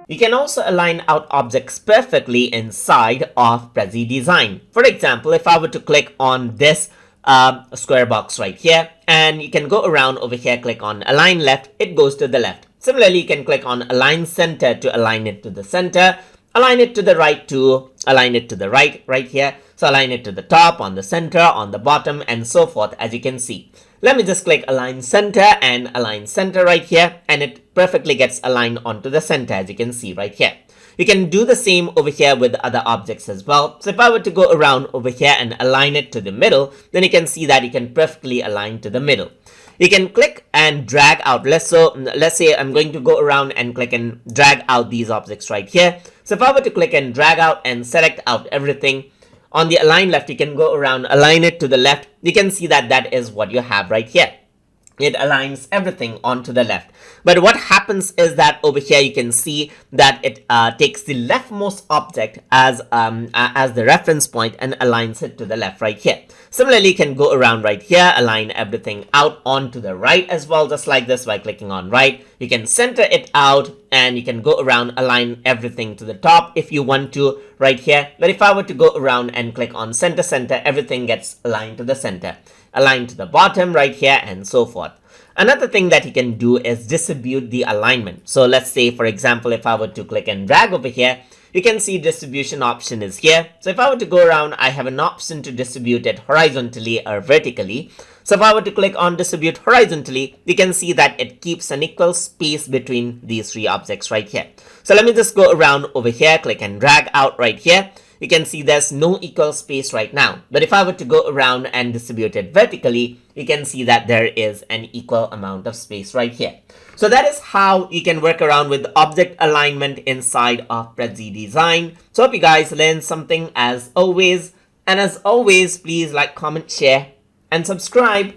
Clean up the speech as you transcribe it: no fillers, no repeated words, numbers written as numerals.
You can also align out objects perfectly inside of Prezi Design. For example, if I were to click on this square box right here, and you can go around over here, click on align left, it goes to the left. Similarly, you can click on align center to align it to the center, align it to the right to align it to the right here. So align it to the top, on the center, on the bottom, and so forth, as you can see. Let me just click align center and align center right here, and it perfectly gets aligned onto the center, as you can see right here. You can do the same over here with other objects as well. So if I were to go around over here and align it to the middle, then you can see that you can perfectly align to the middle. You can click and drag out. Let's say I'm going to go around and click and drag out these objects right here. So if I were to click and drag out and select out everything, on the align left, you can go around, align it to the left. You can see that that is what you have right here. It aligns everything onto the left. But what happens is that over here you can see that it takes the leftmost object as the reference point and aligns it to the left right here. Similarly, you can go around right here, align everything out onto the right as well, just like this by clicking on right. You can center it out and you can go around, align everything to the top if you want to right here. But if I were to go around and click on center, everything gets aligned to the center. Align to the bottom right here and so forth. Another thing that you can do is distribute the alignment. So let's say, for example, if I were to click and drag over here, you can see distribution option is here. So if I were to go around, I have an option to distribute it horizontally or vertically. So if I were to click on distribute horizontally, you can see that it keeps an equal space between these three objects right here. So let me just go around over here, click and drag out right here. You can see there's no equal space right now. But if I were to go around and distribute it vertically, you can see that there is an equal amount of space right here. So that is how you can work around with object alignment inside of Prezi Design. So hope you guys learned something as always. And as always, please like, comment, share, and subscribe.